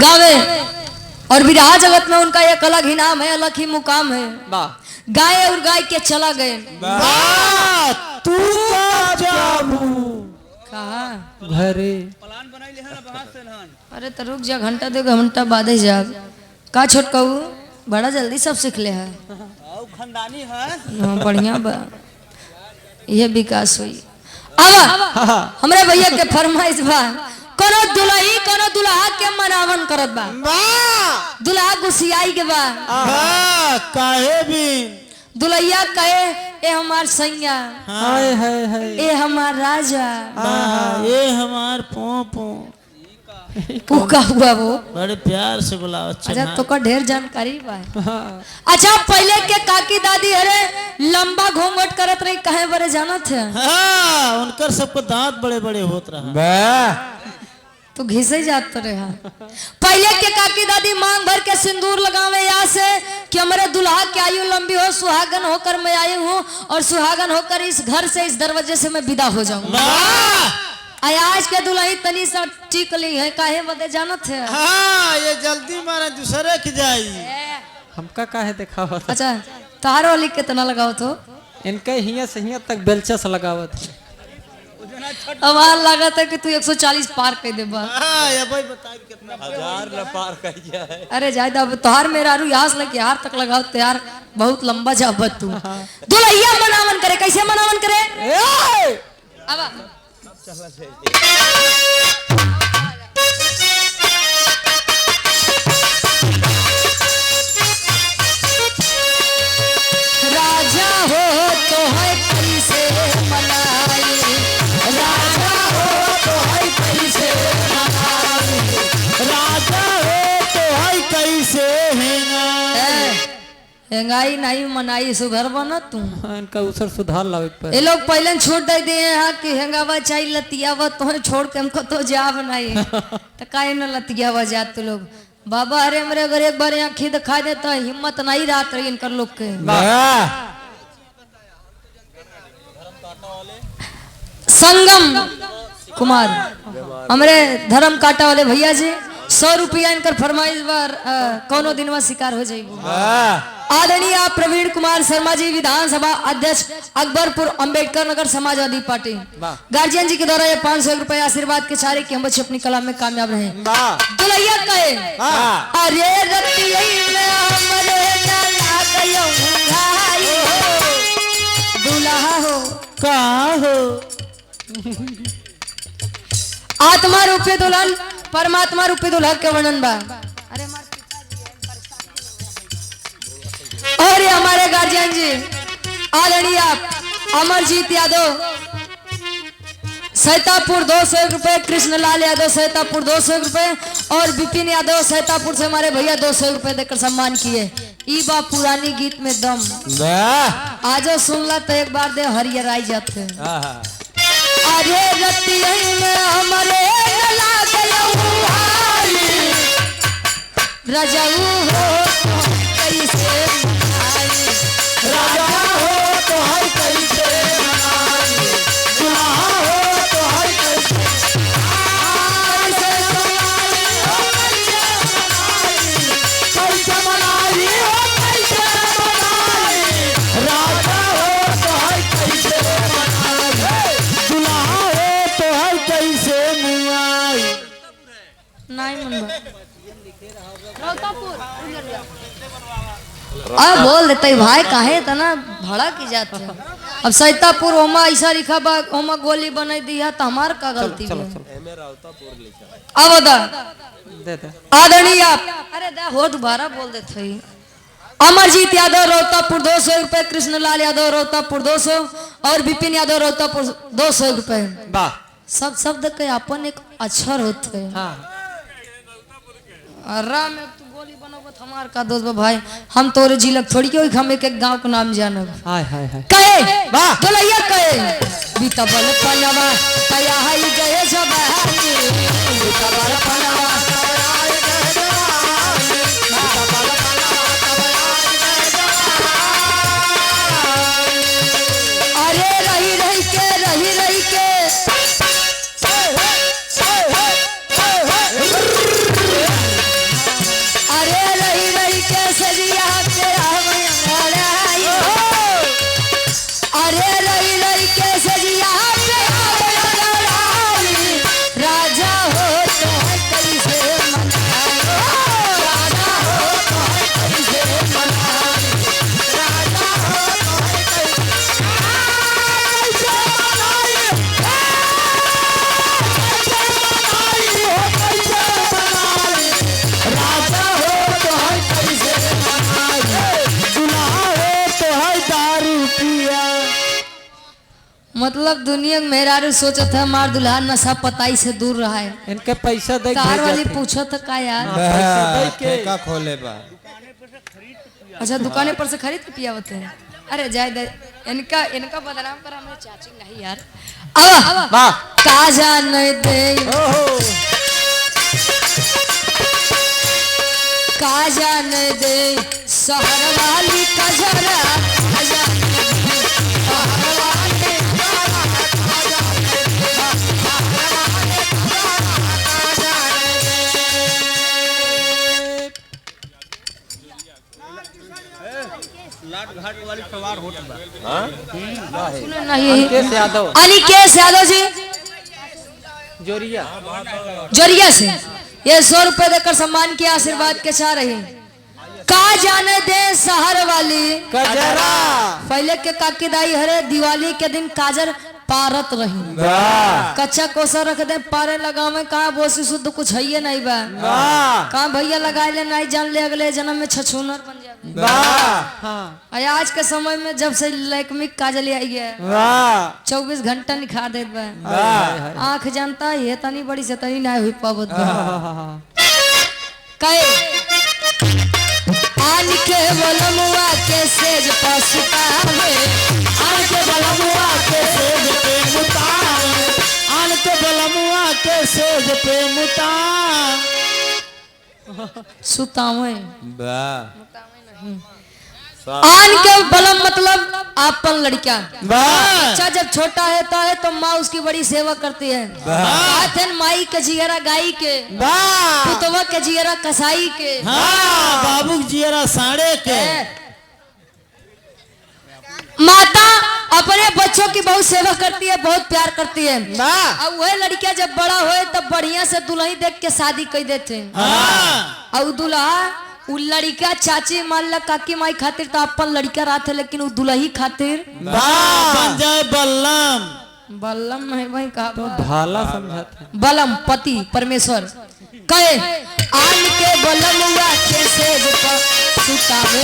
गावे और विरहा जगत में उनका एक अलग ही नाम है, अलग ही मुकाम है। गाए और गाय के चला गए। तू कहा घरे अरे तो रुक जा, घंटा 2 घंटा बाद ही जा। का छोटकू बड़ा जल्दी सब सीख ले है। खानदानी है। बढ़िया बा, ये विकास हुई। अब हमरे भैया के फरमाइश बा, कोनो दुल्ही कोनो दुल्हा के मनावन करत बा। दुल्हा गुसियाई के बा काहे भी दुल्हिया कहे ए हमार सैया, हाय हाय हाय, ए हमार राजा, ये हमार पोपो का हुआ वो बड़े प्यार से बुलाओ। अच्छा तो का ढेर जानकारी बा। अच्छा पहले के काकी दादी अरे लंबा घूंघट करत रही, कहे बरे जानत है। हाँ, उनकर सबको दांत बड़े बड़े होत रहा। तो घिसे जात रहे। पहले के काकी दादी मांग भर के सिंदूर लगावे यहाँ से कि हमारे दुल्हा की आयु लंबी हो, सुहागन होकर मैं आई हूँ और सुहागन होकर इस घर से इस दरवाजे से मैं विदा हो जाऊँ। आज के दुल्ही तनी सा टिकली है, काहे बदे जानत है। हाँ, ये जल्दी मारा दूसरे की जाई। हमका काहे देखा हुआ। अच्छा तार वाली कितना लगाओ तो इनके हिया से हिया तक बेलचा से लगावत है। आवाज लगा था कि तू 140 पार कर दे बा। ये भाई बता कितना 1000 न पार कर गया है। अरे जायदा अब तोहार मेरा रू यहाँ से यार तक लगाओ तो यार बहुत लंबा जाबत तू। दुल्हिया मनावन करे, कैसे मनावन करे। अब राजा हो तो है कैसे मनाई, राजा हो तो है कैसे मनाई, राजा हो तो है कैसे हेंगाई नहीं मनाई सुधर बना तू। इनका उसर सुधार लावे पर ये लोग पहले छोड़ दे दिए हैं कि हेंगावा चाहिए लतियावा तो छोड़ के हमको तो जा बनाई तो काहे न लतियावा जा तू लोग। बाबा अरे मेरे अगर एक बार आँखी दिखाई देता हिम्मत नहीं रात रही इनकर लोग के। संगम कुमार हमारे धर्म काटा वाले भैया जी 100 रुपया इनकर फरमाइश बार कोनो दिन में शिकार हो जाएगी। आदरणीय प्रवीण कुमार शर्मा जी विधानसभा अध्यक्ष अकबरपुर अंबेडकर नगर समाजवादी पार्टी गार्जियन जी के द्वारा ये 500 रुपया आशीर्वाद के चारे कि हम बच्चे अपनी कला में कामयाब रहे। दुल्हिया कहे अरे रतिया में हमरे ना लागयो घाई हो, दुल्हा हो कहाँ हो। आत्मा रूपी दुल्हन परमात्मा रूपी दुल्हा के वर्णन बा। अरे और ये हमारे गार्जियन जी आदरणीय अमरजीत यादव सैतापुर 200 रुपए, कृष्णलाल यादव सैतापुर 200 रुपए और विपिन यादव सैतापुर से हमारे भैया 200 रुपए देकर सम्मान किए। ई बा पुरानी गीत में दम, आजो सुनला तो एक बार दे हरियराई जाते। अरे रतिया में हमारे रजाऊ हो कैसे मनाई, राजा हो तो है कैसे मनाई, दुल्हा हो तो है कैसे कैसे मनाई हो कैसे मनाई, राजा हो तो है कैसे मनाई, दुल्हा हो तो है कैसे मनाई। नहीं मन अब बोल देते भाई काहे इतना भड़ा की जाते हैं। अब सैतापुर ओमा ऐसा लिखा बा ओमा गोली बना दिया तो हमार का गलती है। अब दे दे आदरणीय अरे दा हो दोबारा बोल देते ही अमरजीत यादव रोहतापुर 200 रुपए, कृष्णलाल यादव रोहतापुर 200 और विपिन यादव रोहतापुर 200 रुपए। सब शब्द के अपन एक अक्षर होते हैं। राम तू गोली बनोबत हमार का दोस्त बा भाई, हम तोरे जिलक थोड़ी के हम एक गांव का नाम जानब। हाय हाय हाय कहे दुल्हिया कहे बीता बल पनवा तया हई गए जबानी, बीता बल पनवा अरे रही रही के रही रही के मतलब दुनिया में मेहरारू सोचत है मार दुल्हा नशा पताई से दूर रहा है। इनके पैसा दे के कार भेज वाली जाते। पूछत का यार। पैसा दे के ठेका खोले बा। अच्छा दुकाने पर से खरीद के पियावत है। अरे जाए दे इनका इनका बदनाम कर हमें चाची नहीं यार। अब वाह का जाने दे का जाने दे शहर वाली कजरा का जाने दे शहर वाली सुनो नहीं अनिकेश यादव अनिकेश यादव जी जोरिया जोरिया से ये 100 रुपए देकर सम्मान किया आशीर्वाद के चाह रही का जाने दे शहर वाली कजरा पहले के काकी दाई हरे दिवाली के दिन काजर पारत रही कच्चा कोसा रख दे पारे लगावे कहा बोसी शुद्ध कुछ है नहीं बा कहा भैया लगाए ले नहीं जान ले अगले जन्म में छछूनर बन जाए। हाँ आज के समय में जब से लैक्मिक काजल आई है 24 घंटा निखार देत बा आंख जानता है तनी बड़ी से तनी ना हुई पावत कहे आन के बलमुआ के सेज पसुतावे आन के बलमुआ के सेज पे मुतावे, आन के बलमुआ के सेज पे मुता। सुतावे बा आन के बलम मतलब आपन लड़का बा बच्चा जब छोटा है तो माँ उसकी बड़ी सेवा करती है। आथन माई के जियरा गाई के बा पुतवा के जियरा कसाई के हाँ बाबू जियरा साड़े के माता अपने बच्चों की बहुत सेवा करती है बहुत प्यार करती है। बा अब वह लड़कियां जब बड़ा होए तब बढ़िया से दुल्हन देख के शादी कर देते हैं। हाँ और दुल्हा उ लड़का चाची मान ला काकी माई खातिर तो अपन लड़का रात है लेकिन उ दुल्ही खातिर बा बन जाए बल्लम बल्लम नहीं भाई कहा तो भाला समझाते हैं। बलम पति परमेश्वर कहे आन के बलम हुआ के सेज पर सुतावे